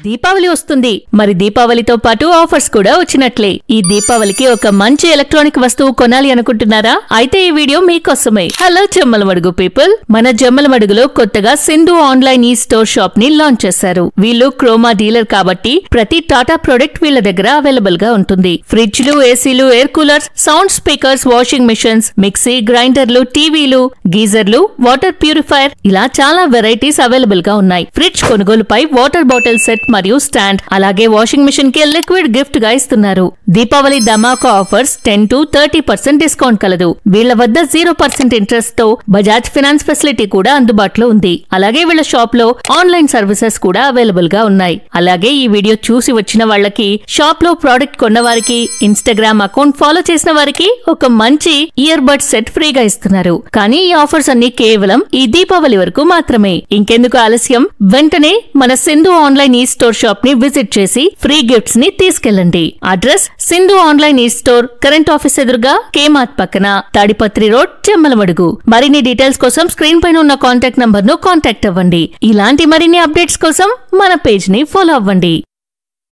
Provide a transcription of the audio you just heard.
దీపావళి వస్తుంది. మరి దీపావళితో పాటు ఆఫర్స్ కూడా వచ్చినట్లే. ఈ దీపావళికి ఒక మంచి ఎలక్ట్రానిక్ వస్తువు కొనాలి అనుకుంటున్నారా? అయితే ఈ వీడియో మీకోసమే. హలో జమ్మలమడుగు పీపుల్, మన జమ్మలమడుగులో కొత్తగా సింధు ఆన్లైన్ ఈ స్టోర్ షాప్ ని లాంచ్ చేశారు. వీళ్ళు క్రోమా డీలర్ కాబట్టి ప్రతి టాటా ప్రొడక్ట్ వీళ్ళ దగ్గర అవైలబుల్ గా ఉంటుంది. ఫ్రిడ్జ్లు, ఏసీలు, air coolers, sound speakers, washing machines, mixie గ్రైండర్లు, టీవీలు, గీజర్లు, వాటర్ ప్యూరిఫైర్ ఇలా చాలా వెరైటీస్ అవైలబుల్ గా ఉన్నాయి. ఫ్రిడ్జ్ కొనుగోలుపై వాటర్ బాటిల్ సెట్ మరియు స్టాండ్, అలాగే వాషింగ్ మిషన్ కి లిక్విడ్ గిఫ్ట్ గా ఇస్తున్నారు. దీపావళి ధమాకా ఆఫర్స్ 10 to 30% డిస్కౌంట్ కలదు. వీళ్ల వద్ద 0% ఇంట్రెస్ట్ తో బజాజ్ ఫైనాన్స్ ఫెసిలిటీ కూడా అందుబాటులో ఉంది. అలాగే వీళ్ల షాప్ లో ఆన్లైన్ సర్వీసెస్ కూడా అవైలబుల్ గా ఉన్నాయి. అలాగే ఈ వీడియో చూసి వచ్చిన వాళ్ళకి, షాప్ లో ప్రోడక్ట్ కొన్న వారికి, ఇన్స్టాగ్రామ్ అకౌంట్ ఫాలో చేసిన వారికి ఒక మంచి ఇయర్ బడ్ సెట్ ఫ్రీగా ఇస్తున్నారు. కానీ ఈ ఆఫర్స్ అన్ని కేవలం ఈ దీపావళి వరకు మాత్రమే. ఇంకెందుకు ఆలస్యం, వెంటనే మన సింధు ఆన్లైన్ ఈ స్టోర్ షాప్ ని విజిట్ చేసి ఫ్రీ గిఫ్ట్స్ ని తీసుకెళ్ళండి. అడ్రస్ సింధు ఆన్లైన్ ఈ స్టోర్, కరెంట్ ఆఫీస్ ఎదురుగా, కేమాత్ పక్కన, తాడిపత్రి రోడ్, జమ్మలమడుగు. మరిన్ని డీటెయిల్స్ కోసం స్క్రీన్ పైన ఉన్న కాంటాక్ట్ నంబర్ ను కాంటాక్ట్ అవ్వండి. ఇలాంటి మరిన్ని అప్డేట్స్ కోసం మన పేజ్ ని ఫాలో అవ్వండి.